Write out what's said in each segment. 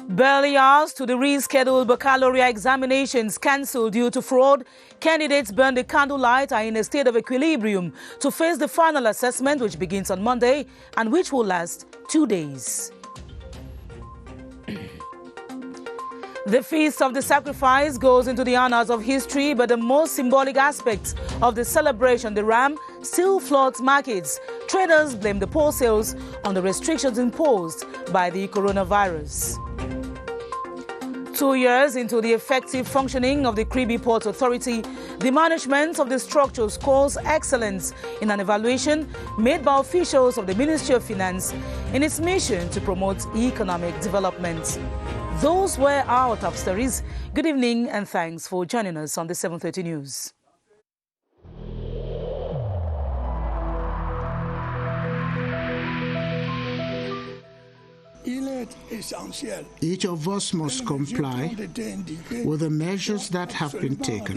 Barely hours to the rescheduled baccalaureate examinations cancelled due to fraud, candidates burn the candlelight are in a state of equilibrium to face the final assessment, which begins on Monday and which will last 2 days. The Feast of the Sacrifice goes into the annals of history, but the most symbolic aspect of the celebration, the ram, still floods markets. Traders blame the poor sales on the restrictions imposed by the coronavirus. 2 years into the effective functioning of the Kribi Port Authority, the management of the structure scores excellence in an evaluation made by officials of the Ministry of Finance in its mission to promote economic development. Those were our top stories. Good evening and thanks for joining us on the 7:30 News. Each of us must comply with the measures that have been taken.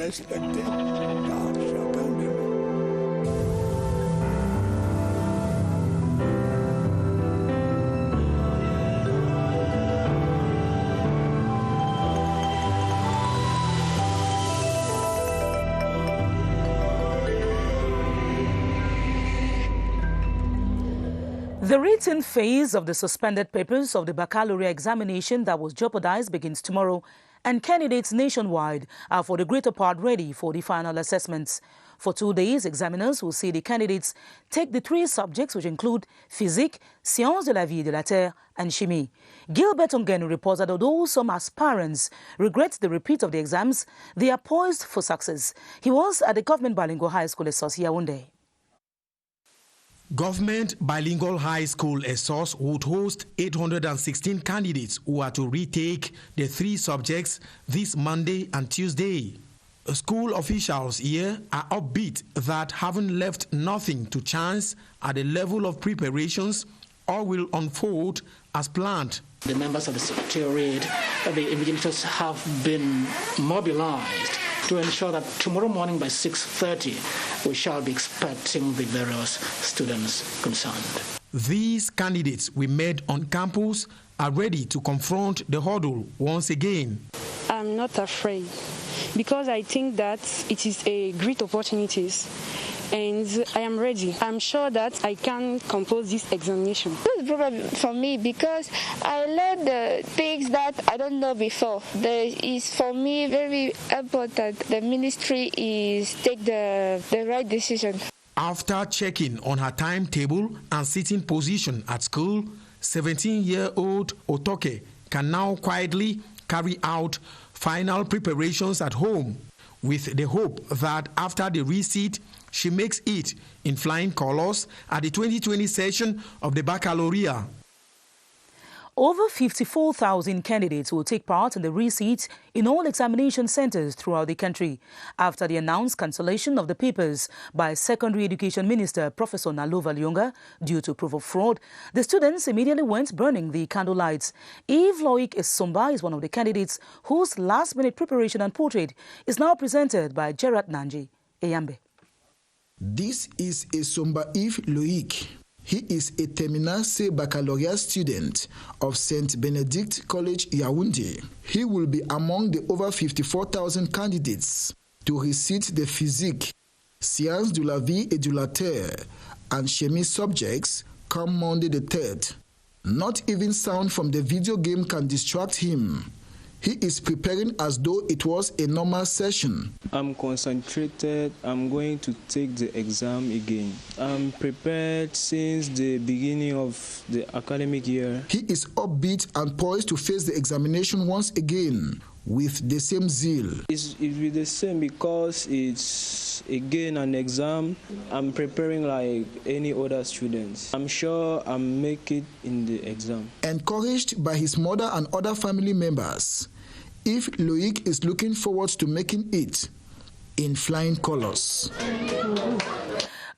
The written phase of the suspended papers of the baccalaureate examination that was jeopardized begins tomorrow, and candidates nationwide are for the greater part ready for the final assessments. For 2 days, examiners will see the candidates take the 3 subjects, which include physique, sciences de la vie et de la terre, and chimie. Gilbert Ongenu reports that although some aspirants regret the repeat of the exams, they are poised for success. He was at the Government Bilingual High School ESOS Yaoundé. Government Bilingual High School ESOS would host 816 candidates who are to retake the 3 subjects this Monday and Tuesday. School officials here are upbeat that having left nothing to chance at the level of preparations, all will unfold as planned. The members of the Secretariat, the invigilators have been mobilized to ensure that tomorrow morning by 6:30 we shall be expecting the various students concerned. These candidates we met on campus are ready to confront the hurdle once again. I'm not afraid because I think that it is a great opportunity and I am ready. I'm sure that I can compose this examination. It's a problem for me because I learned the things that I don't know before. It is for me very important the ministry is take the right decision. After checking on her timetable and sitting position at school, 17-year-old Otoke can now quietly carry out final preparations at home with the hope that after the RESIT, she makes it in flying colors at the 2020 session of the baccalaureate. Over 54,000 candidates will take part in the RESIT in all examination centers throughout the country. After the announced cancellation of the papers by Secondary Education Minister Professor Nalova Lyonga due to proof of fraud, the students immediately went burning the candlelights. Yves Loic Esomba is one of the candidates whose last-minute preparation and portrait is now presented by Gerard Nanji Eyambe. This is Esomba Yves Loic. He is a Terminal C baccalaureate student of St. Benedict College, Yaoundé. He will be among the over 54,000 candidates to recite the physique, sciences de la vie et de la terre, and chimie subjects come Monday the 3rd. Not even sound from the video game can distract him. He is preparing as though it was a normal session. I'm concentrated. I'm going to take the exam again. I'm prepared since the beginning of the academic year. He is upbeat and poised to face the examination once again with the same zeal. It will be the same because it's again an exam. I'm preparing like any other students. I'm sure I'll make it in the exam. Encouraged by his mother and other family members, Yves Loic is looking forward to making it in flying colors.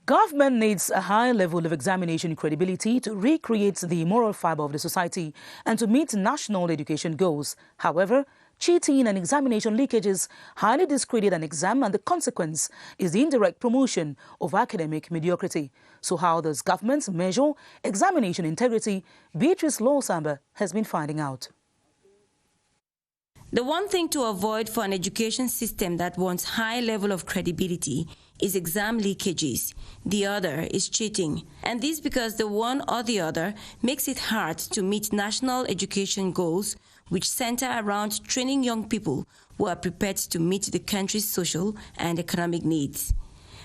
Government needs a high level of examination credibility to recreate the moral fiber of the society and to meet national education goals. However, cheating and examination leakages highly discredit an exam, and the consequence is the indirect promotion of academic mediocrity. So how does government measure examination integrity? Beatrice Lawsamba has been finding out. The one thing to avoid for an education system that wants high level of credibility is exam leakages. The other is cheating. And this because the one or the other makes it hard to meet national education goals, which center around training young people who are prepared to meet the country's social and economic needs.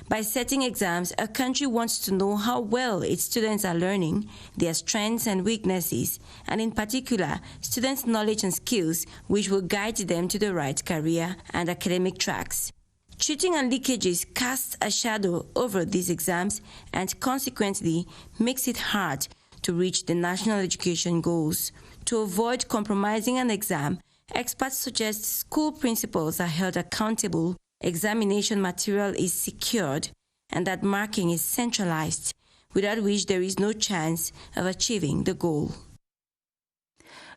By setting exams, a country wants to know how well its students are learning, their strengths and weaknesses, and in particular, students' knowledge and skills, which will guide them to the right career and academic tracks. Cheating and leakages cast a shadow over these exams and consequently makes it hard to reach the national education goals. To avoid compromising an exam, experts suggest school principals are held accountable, examination material is secured, and that marking is centralized, without which there is no chance of achieving the goal.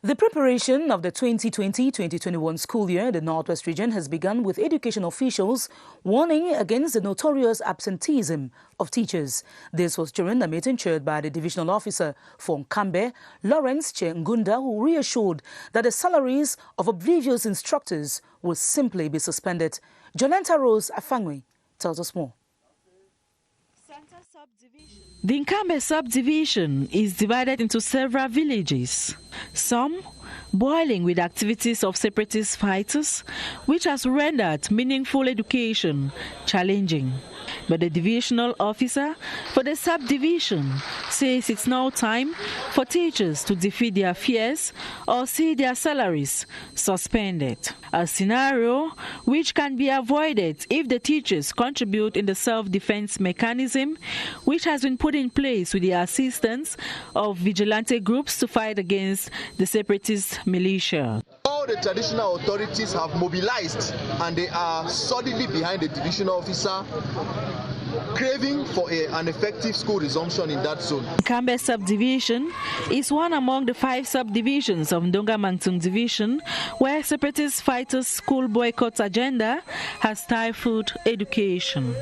The preparation of the 2020-2021 school year in the Northwest region has begun, with education officials warning against the notorious absenteeism of teachers. This was during a meeting chaired by the divisional officer for Nkambe, Lawrence Chengunda, who reassured that the salaries of oblivious instructors will simply be suspended. Jolenta Rose Afangwe tells us more. The Nkambe subdivision is divided into several villages, some boiling with activities of separatist fighters, which has rendered meaningful education challenging. But the divisional officer for the subdivision says it's now time for teachers to defeat their fears or see their salaries suspended, a scenario which can be avoided if the teachers contribute in the self-defense mechanism which has been put in place with the assistance of vigilante groups to fight against the separatist militia. All the traditional authorities have mobilized and they are solidly behind the divisional officer, craving for an effective school resumption in that zone. Nkambe subdivision is one among the 5 subdivisions of Ndonga Mangtung division where separatist fighters' school boycott agenda has stifled education.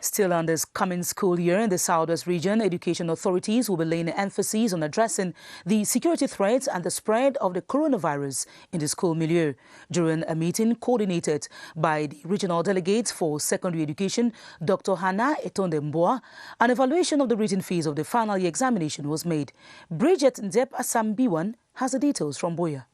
Still on this coming school year in the Southwest region, education authorities will be laying emphasis on addressing the security threats and the spread of the coronavirus in the school milieu. During a meeting coordinated by the regional delegate for secondary education, Dr. Hannah Etondemboa, an evaluation of the written phase of the final year examination was made. Bridget Ndep Asambiwan has the details from Boya.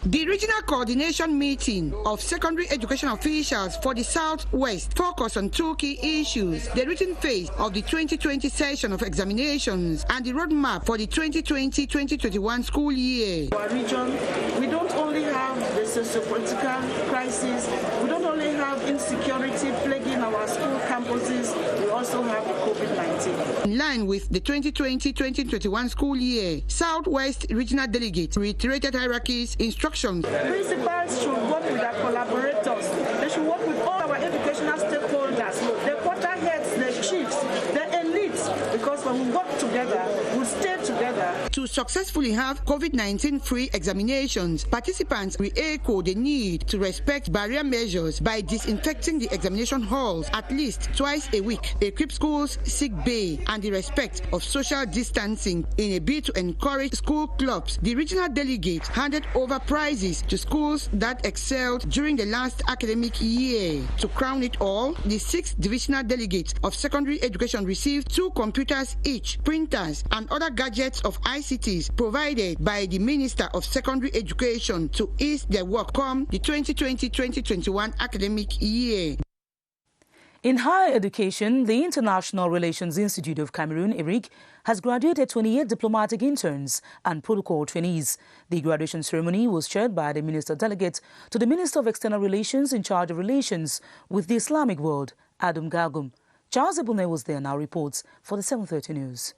The regional coordination meeting of secondary education officials for the Southwest focused on 2 key issues: the written phase of the 2020 session of examinations and the roadmap for the 2020-2021 school year. Our region, we don't only have the socio-political crisis, we don't only have insecurity plaguing our school campuses, we also have COVID-19. In line with the 2020-2021 school year, Southwest regional delegate reiterated hierarchies, instructions. Principals should work with our collaborators. They should work with all our educational stakeholders, the quarter heads, the chiefs, the elites, because when we work together, we stay together. To successfully have COVID-19 free examinations, participants will echo the need to respect barrier measures by disinfecting the examination halls at least twice a week, equip schools' sick bay, and the respect of social distancing in a bid to encourage school clubs. The regional delegate handed over prizes to schools that excelled during the last academic year. To crown it all, the 6th divisional delegate of secondary education received 2 computers each, printers, and other gadgets of ICTs provided by the Minister of Secondary Education to ease their work come the 2020-2021 academic year. In higher education, the International Relations Institute of Cameroon, IRIC, has graduated 28 diplomatic interns and protocol trainees. The graduation ceremony was chaired by the Minister Delegate to the Minister of External Relations in charge of relations with the Islamic world, Adam Galgum. Charles Ebune was there, now reports for the 7:30 News.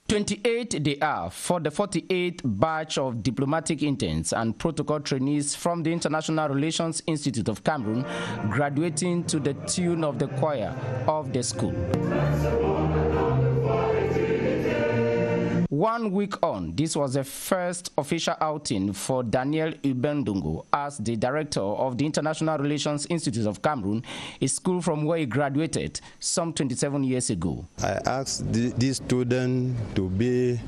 28 they are for the 48th batch of diplomatic interns and protocol trainees from the International Relations Institute of Cameroon, graduating to the tune of the choir of the school. 1 week on, this was the first official outing for Daniel Ubendungo as the director of the International Relations Institute of Cameroon, a school from where he graduated some 27 years ago. I asked these students to be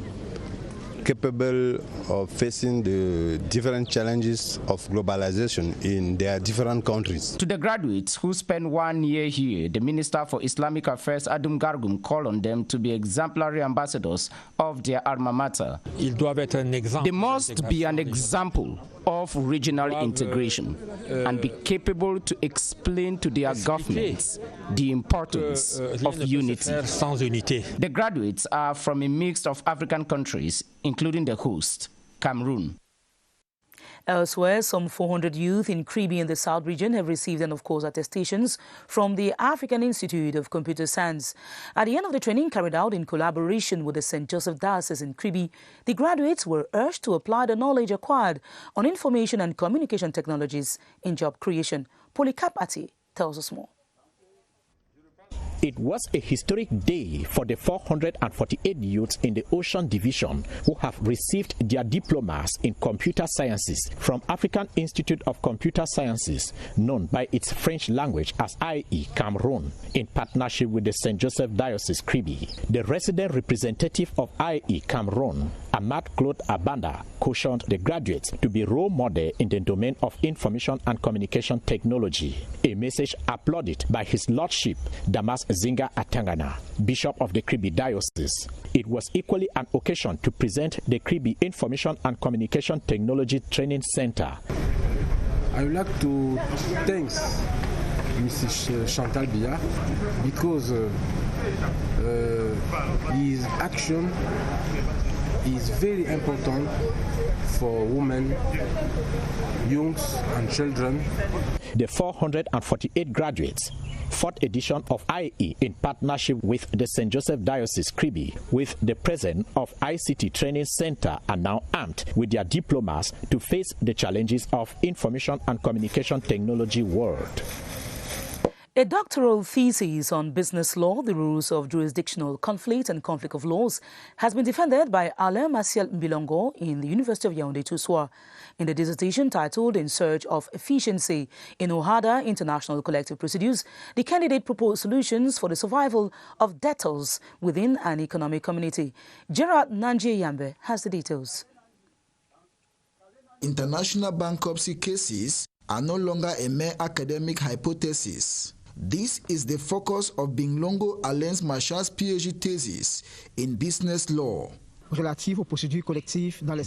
capable of facing the different challenges of globalization in their different countries. To the graduates who spent 1 year here, the Minister for Islamic Affairs, Adum Gargum, called on them to be exemplary ambassadors of their alma mater. They must be an example of regional integration and be capable to explain to their governments the importance of unity. The graduates are from a mix of African countries, including the host, Cameroon. Elsewhere, some 400 youth in Kribi in the South region have received and, of course, attestations from the African Institute of Computer Science. At the end of the training carried out in collaboration with the St. Joseph Diocese in Kribi, the graduates were urged to apply the knowledge acquired on information and communication technologies in job creation. Polycarp Ati tells us more. It was a historic day for the 448 youths in the Ocean Division who have received their diplomas in computer sciences from African Institute of Computer Sciences, known by its French language as IE Cameroon, in partnership with the St. Joseph Diocese Kribi. The resident representative of IE Cameroon, Ahmad Claude Abanda, cautioned the graduates to be role model in the domain of information and communication technology, a message applauded by His Lordship Damas Zinga Atangana, Bishop of the Kribi Diocese. It was equally an occasion to present the Kribi Information and Communication Technology Training Center. I would like to thank Mrs. Chantal Biya because his action is very important for women, youths and children. The 448 graduates, 4th edition of IE in partnership with the St. Joseph Diocese Kribi, with the presence of ICT Training Center, are now armed with their diplomas to face the challenges of information and communication technology world. A doctoral thesis on business law, the rules of jurisdictional conflict and conflict of laws, has been defended by Alain Martial Mbilongo in the University of Yaoundé-Toussoua. In the dissertation titled In Search of Efficiency in OHADA International Collective Procedures, the candidate proposed solutions for the survival of debtors within an economic community. Gerard Nanjie-Yambe has the details. International bankruptcy cases are no longer a mere academic hypothesis. This is the focus of Mbilongo Alain Martial's PhD thesis in business law. The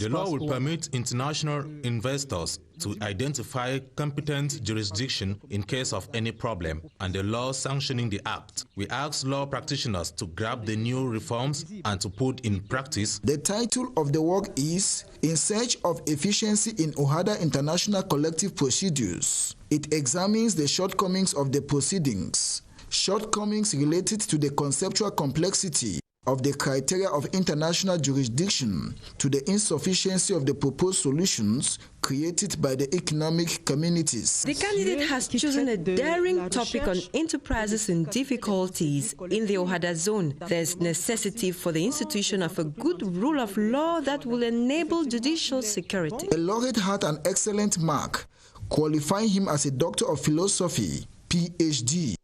law will permit international investors to identify competent jurisdiction in case of any problem, and the law sanctioning the act. We ask law practitioners to grab the new reforms and to put in practice. The title of the work is In Search of Efficiency in OHADA International Collective Procedures. It examines the shortcomings of the proceedings, shortcomings related to the conceptual complexity of the criteria of international jurisdiction, to the insufficiency of the proposed solutions created by the economic communities. The candidate has chosen a daring topic on enterprises in difficulties in the OHADA zone. There's necessity for the institution of a good rule of law that will enable judicial security. The laureate had an excellent mark, qualifying him as a Doctor of Philosophy, PhD.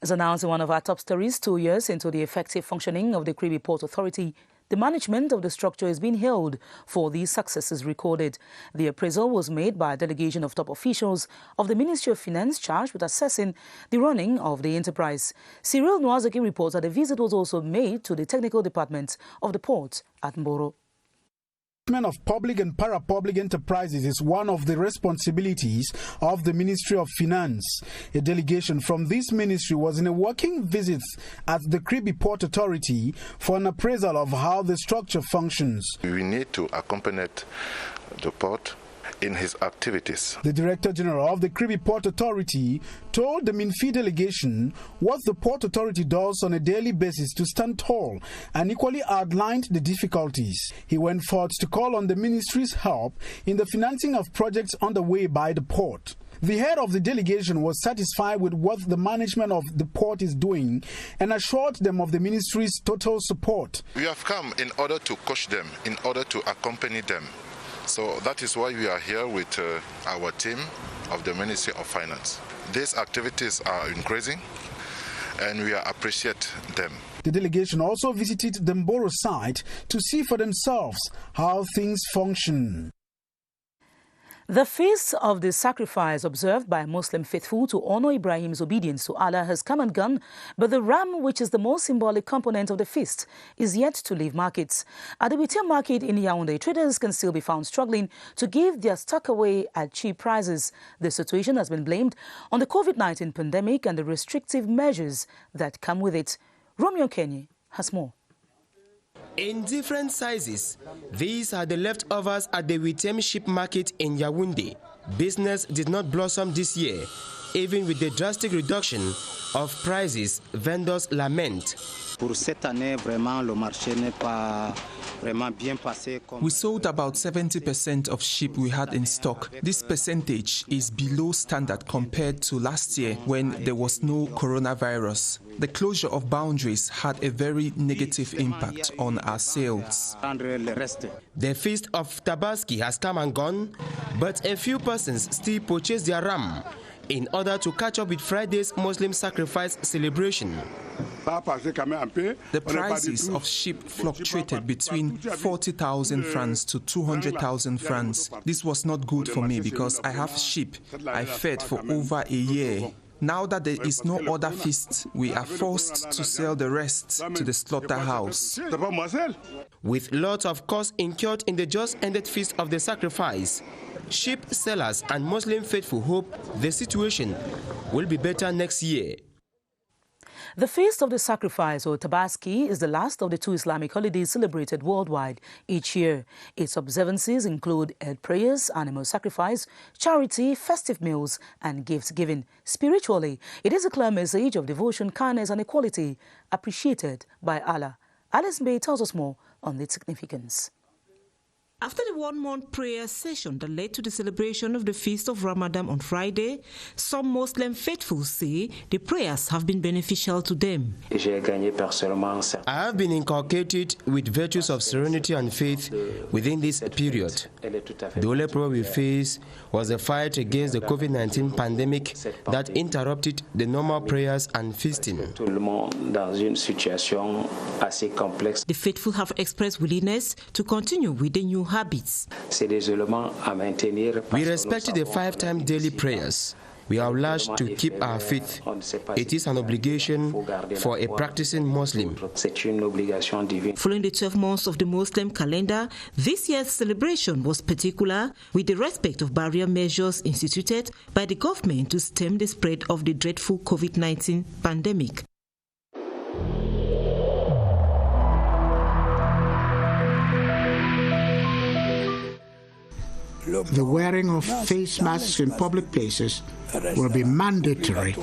As announced in one of our top stories, 2 years into the effective functioning of the Kribi Port Authority, the management of the structure is being hailed for the successes recorded. The appraisal was made by a delegation of top officials of the Ministry of Finance charged with assessing the running of the enterprise. Cyril Nwazaki reports that a visit was also made to the technical department of the port at Mboro. Of public and para-public enterprises is one of the responsibilities of the Ministry of Finance. A delegation from this ministry was in a working visit at the Kribi Port Authority for an appraisal of how the structure functions. We need to accompany the port in his activities. The Director General of the Kribi Port Authority told the MINFI delegation what the Port Authority does on a daily basis to stand tall and equally outlined the difficulties. He went forth to call on the ministry's help in the financing of projects underway by the port. The head of the delegation was satisfied with what the management of the port is doing and assured them of the ministry's total support. We have come in order to coach them, in order to accompany them. So that is why we are here with our team of the Ministry of Finance. These activities are increasing and we appreciate them. The delegation also visited the Mboro site to see for themselves how things function. The feast of the sacrifice observed by Muslim faithful to honor Ibrahim's obedience to Allah has come and gone, but the ram, which is the most symbolic component of the feast, is yet to leave markets. At the retail market in Yaoundé, traders can still be found struggling to give their stock away at cheap prices. The situation has been blamed on the COVID-19 pandemic and the restrictive measures that come with it. Romeo Kenny has more. In different sizes, these are the leftovers at the Witem Sheep Market in Yaoundé. Business did not blossom this year. Even with the drastic reduction of prices, vendors lament. We sold about 70% of sheep we had in stock. This percentage is below standard compared to last year when there was no coronavirus. The closure of boundaries had a very negative impact on our sales. The feast of Tabaski has come and gone, but a few persons still purchase their ram in order to catch up with Friday's Muslim sacrifice celebration. The prices of sheep fluctuated between 40,000 francs to 200,000 francs. This was not good for me because I have sheep I fed for over a year. Now that there is no other feast, we are forced to sell the rest to the slaughterhouse. With lots of costs incurred in the just ended feast of the sacrifice, sheep sellers and Muslim faithful hope the situation will be better next year. The Feast of the Sacrifice, or Tabaski, is the last of the 2 Islamic holidays celebrated worldwide each year. Its observances include Eid prayers, animal sacrifice, charity, festive meals, and gift giving. Spiritually, it is a clear message of devotion, kindness, and equality appreciated by Allah. Alice Bay tells us more on its significance. After the one-month prayer session that led to the celebration of the Feast of Ramadan on Friday, some Muslim faithful say the prayers have been beneficial to them. I have been inculcated with virtues of serenity and faith within this period. The only problem we faced was the fight against the COVID-19 pandemic that interrupted the normal prayers and feasting. The faithful have expressed willingness to continue with the new habits. We respect the 5-time daily prayers. We are obliged to keep our faith. It is an obligation for a practicing Muslim. Following the 12 months of the Muslim calendar, this year's celebration was particular with the respect of barrier measures instituted by the government to stem the spread of the dreadful COVID-19 pandemic. The wearing of face masks in public places will be mandatory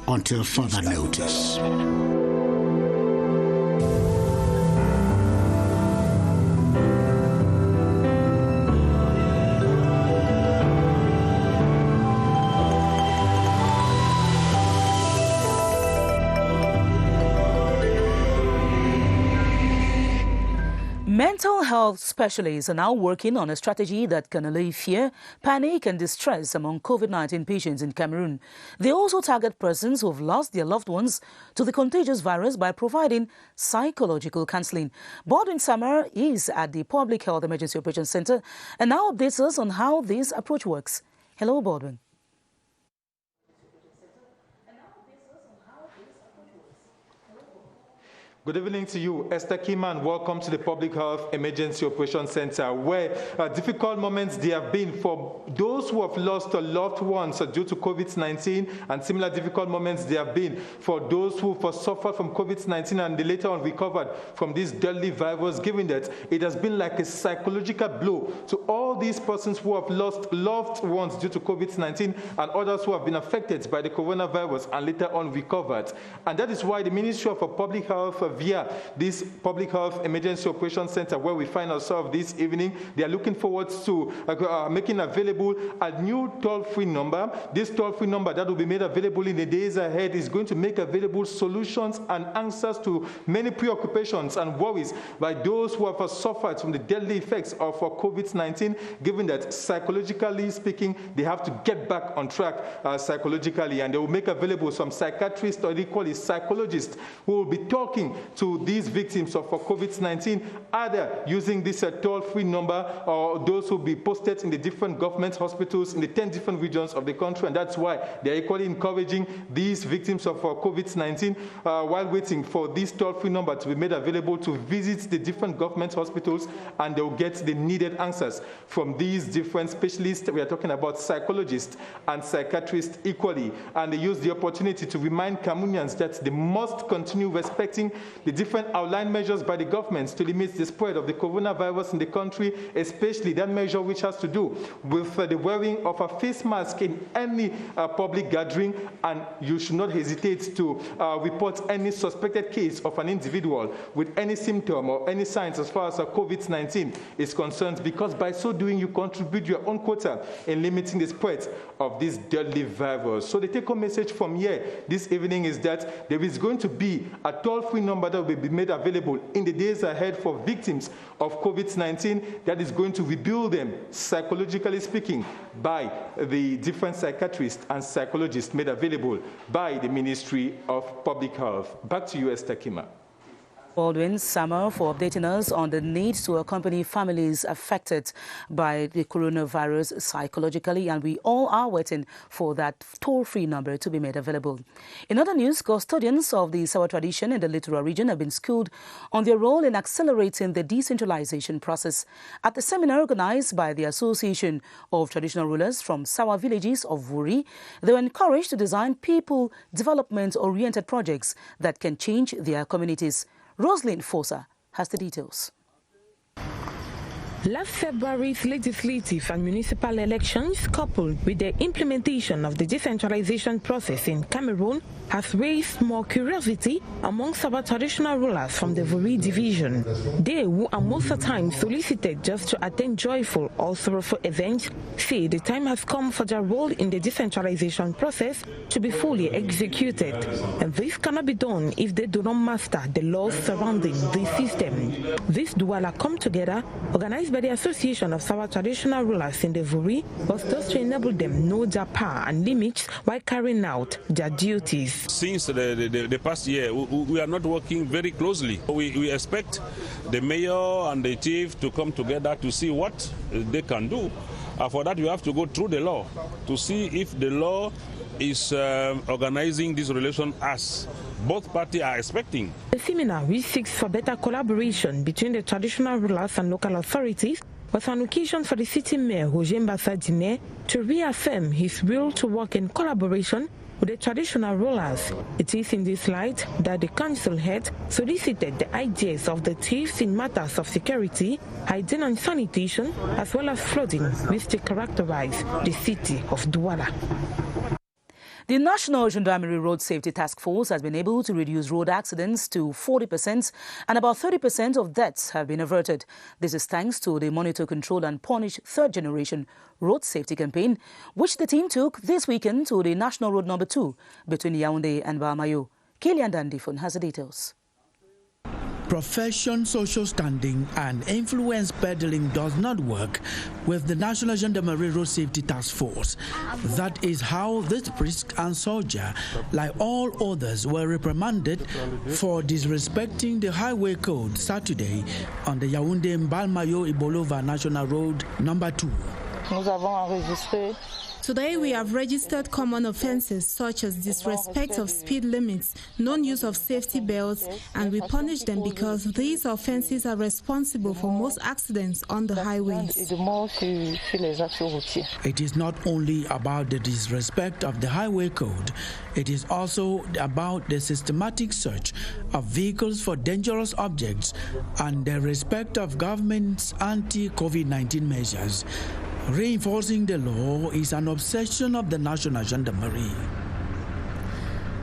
until further notice. Mental health specialists are now working on a strategy that can allay fear, panic and distress among COVID-19 patients in Cameroon. They also target persons who have lost their loved ones to the contagious virus by providing psychological counseling. Baldwin Samar is at the Public Health Emergency Operations Center and now updates us on how this approach works. Hello, Baldwin. Good evening to you, Esther Kiman. Welcome to the Public Health Emergency Operations Center, where difficult moments there have been for those who have lost loved ones due to COVID-19, and similar difficult moments there have been for those who have suffered from COVID-19 and they later on recovered from this deadly virus, given that it has been like a psychological blow to all these persons who have lost loved ones due to COVID-19 and others who have been affected by the coronavirus and later on recovered. And that is why the Ministry of Public Health, via this Public Health Emergency Operations Center where we find ourselves this evening, they are looking forward to making available a new toll-free number. This toll-free number that will be made available in the days ahead is going to make available solutions and answers to many preoccupations and worries by those who have suffered from the deadly effects of COVID-19, given that psychologically speaking, they have to get back on track psychologically, and they will make available some psychiatrists or equally psychologists who will be talking to these victims of COVID-19, either using this toll-free number or those who will be posted in the different government hospitals in the 10 different regions of the country. And that's why they're equally encouraging these victims of COVID-19 while waiting for this toll-free number to be made available to visit the different government hospitals, and they'll get the needed answers from these different specialists. We are talking about psychologists and psychiatrists equally, and they use the opportunity to remind Cameroonians that they must continue respecting the different outline measures by the government to limit the spread of the coronavirus in the country, especially that measure which has to do with the wearing of a face mask in any public gathering, and you should not hesitate to report any suspected case of an individual with any symptom or any signs as far as COVID-19 is concerned, because by so doing you contribute your own quota in limiting the spread of this deadly virus. So the take-home message from here this evening is that there is going to be a toll-free number that will be made available in the days ahead for victims of COVID-19 that is going to rebuild them, psychologically speaking, by the different psychiatrists and psychologists made available by the Ministry of Public Health. Back to you, Esther Kima. Baldwin Summer for updating us on the need to accompany families affected by the coronavirus psychologically, and we all are waiting for that toll-free number to be made available. In other news, custodians of the Sawa tradition in the Littoral region have been schooled on their role in accelerating the decentralization process. At the seminar organized by the Association of Traditional Rulers from Sawa villages of Wuri, they were encouraged to design people development-oriented projects that can change their communities. Rosalind Fosa has the details. Last February's legislative and municipal elections, coupled with the implementation of the decentralization process in Cameroon, has raised more curiosity amongst our traditional rulers from the Vuri division. They, who are most of the time solicited just to attend joyful or sorrowful events, say the time has come for their role in the decentralization process to be fully executed. And this cannot be done if they do not master the laws surrounding the system. This Douala come together, organized by the Association of Sawa Traditional Rulers in the Vuri, was thus to enable them know their power and limits while carrying out their duties. Since the past year, we are not working very closely. We expect the mayor and the chief to come together to see what they can do. For that, we have to go through the law to see if the law is organizing this relation as both parties are expecting. The seminar, which seeks for better collaboration between the traditional rulers and local authorities, was an occasion for the city mayor, Roger Mbassa-Dine, to reaffirm his will to work in collaboration with the traditional rulers. It is in this light that the council head solicited the ideas of the chiefs in matters of security, hygiene and sanitation, as well as flooding, which to characterize the city of Douala. The National Gendarmerie Road Safety Task Force has been able to reduce road accidents to 40%, and about 30% of deaths have been averted. This is thanks to the Monitor, Control and Punish third-generation road safety campaign, which the team took this weekend to the National Road No. 2 between Yaoundé and Bamayo. Kilian Dandifon has the details. Profession, social standing and influence peddling does not work with the National Gendarmerie Road Safety Task Force. That is how this priest and soldier, like all others, were reprimanded for disrespecting the highway code Saturday on the Yaoundé-Mbalmayo-Ibolova National Road No. 2. Today we have registered common offences such as disrespect of speed limits, non-use of safety belts, and we punish them because these offences are responsible for most accidents on the highways. It is not only about the disrespect of the highway code, it is also about the systematic search of vehicles for dangerous objects and the respect of government's anti-COVID-19 measures. Reinforcing the law is an obsession of the National Gendarmerie.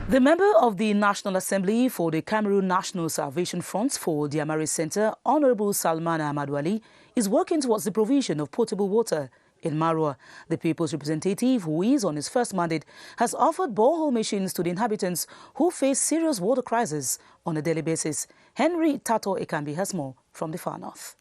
The member of the National Assembly for the Cameroon National Salvation Front for the Amari Center, Honorable Salman Ahmad Wali, is working towards the provision of potable water in Marwa. The people's representative, who is on his first mandate, has offered borehole machines to the inhabitants who face serious water crisis on a daily basis. Henry Tato Ekambi has more from the far north.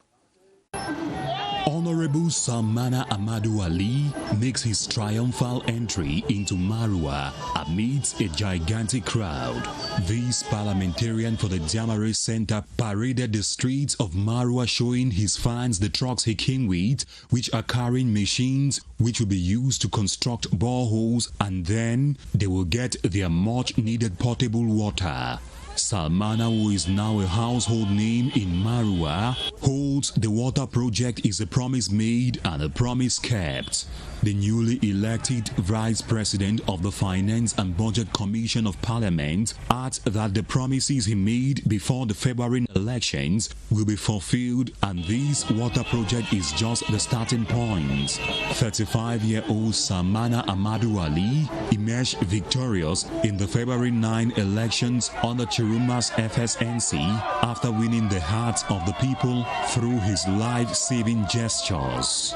Honorable Salmana Amadou Ali makes his triumphal entry into Marua amidst a gigantic crowd. This parliamentarian for the Diamare Center paraded the streets of Marua, showing his fans the trucks he came with, which are carrying machines which will be used to construct boreholes, and then they will get their much-needed potable water. Salmana, who is now a household name in Marua, holds the water project is a promise made and a promise kept. The newly elected Vice President of the Finance and Budget Commission of Parliament adds that the promises he made before the February elections will be fulfilled, and this water project is just the starting point. 35-year-old Salmana Amadou Ali emerged victorious in the February 9 elections under Chiruma's FSNC after winning the hearts of the people through his life-saving gestures.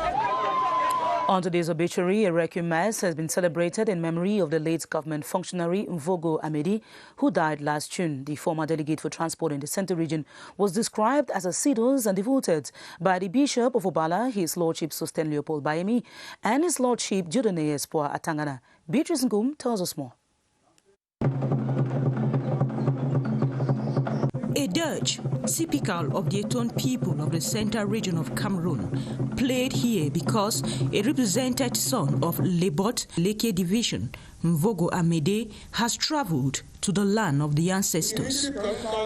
On today's obituary, a requiem mass has been celebrated in memory of the late government functionary Mvogo Amedi, who died last June. The former delegate for transport in the Central region was described as assiduous and devoted by the Bishop of Obala, His Lordship Sosten Leopold Bayemi, and His Lordship Dieudonné Espoir Atangana. Beatrice Ngum tells us more. A dirge, typical of the Eton people of the central region of Cameroon, played here because a represented son of Lebot Leke Division, Mvogo Amede, has traveled to the land of the ancestors.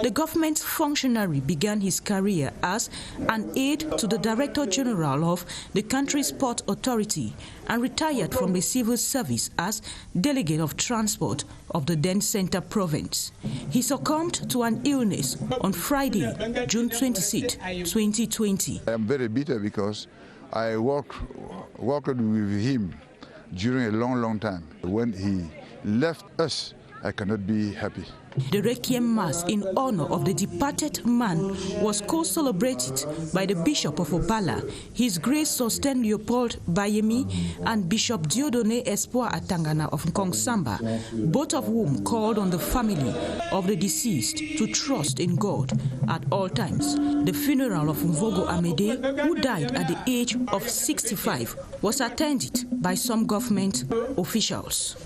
The government functionary began his career as an aide to the Director General of the country's port authority and retired from the civil service as delegate of transport of the then Center province. He succumbed to an illness on Friday, June 26, 2020. I am very bitter because I worked with him during a long time. When he left us, I cannot be happy. The Requiem Mass in honor of the departed man was co-celebrated by the Bishop of Obala, His Grace Sosten Leopold Bayemi, and Bishop Dieudonné Espoir Atangana of Nkongsamba, both of whom called on the family of the deceased to trust in God at all times. The funeral of Mvogo Amede, who died at the age of 65, was attended by some government officials.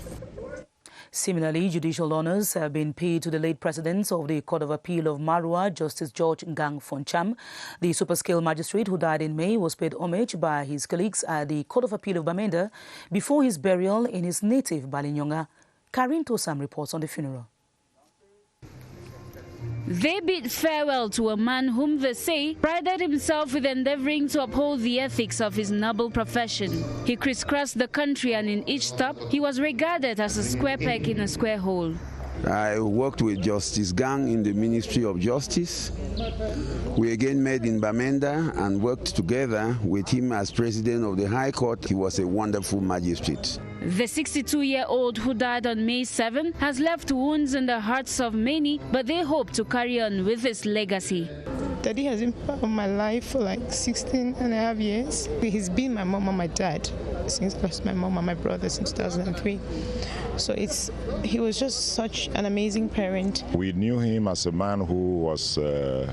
Similarly, judicial honors have been paid to the late president of the Court of Appeal of Marua, Justice George Ngang Foncham. The superscale magistrate who died in May was paid homage by his colleagues at the Court of Appeal of Bamenda before his burial in his native Balinyonga. Karin Tosam reports on the funeral. They bid farewell to a man whom they say prided himself with endeavoring to uphold the ethics of his noble profession. He crisscrossed the country, and in each stop, he was regarded as a square peg in a square hole. I worked with Justice Gang in the Ministry of Justice. We again met in Bamenda and worked together with him as president of the High Court. He was a wonderful magistrate. The 62-year-old who died on May 7 has left wounds in the hearts of many, but they hope to carry on with his legacy. Daddy has been part of my life for like 16 and a half years. He's been my mom and my dad since I lost my mom and my brother since 2003. So he was just such an amazing parent. We knew him as a man who was a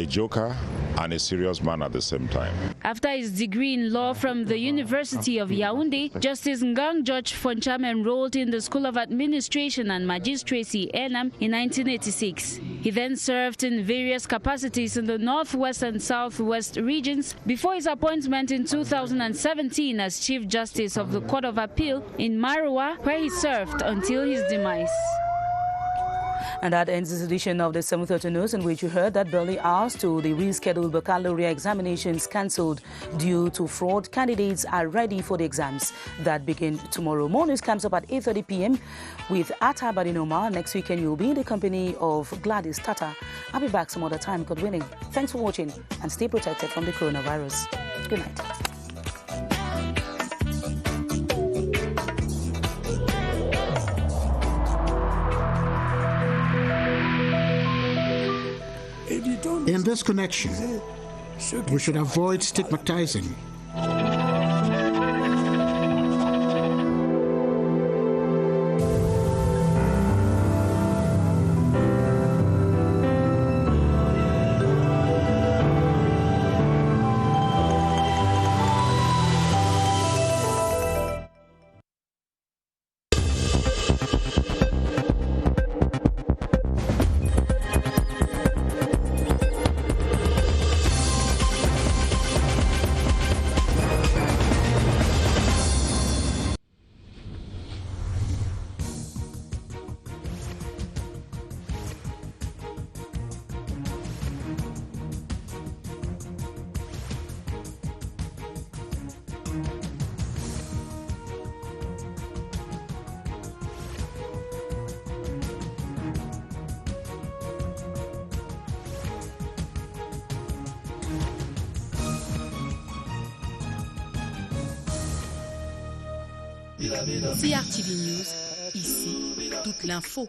joker and a serious man at the same time. After his degree in law from the University of Yaoundé, Justice Ngang George Foncham enrolled in the School of Administration and Magistracy, ENAM, in 1986. He then served in various capacities in the Northwest and Southwest regions before his appointment in 2017 as Chief Justice of the Court of Appeal in Marua, where he served until his demise. And that ends this edition of the 7:30 News, in which you heard that barely hours to the rescheduled baccalaureate examinations cancelled due to fraud. Candidates are ready for the exams that begin tomorrow. More news comes up at 8:30 p.m. with Atta Badinoma. Next weekend, you'll be in the company of Gladys Tata. I'll be back some other time, God willing. Thanks for watching and stay protected from the coronavirus. Good night. In this connection, we should avoid stigmatizing. CRTV News, ici, toute l'info.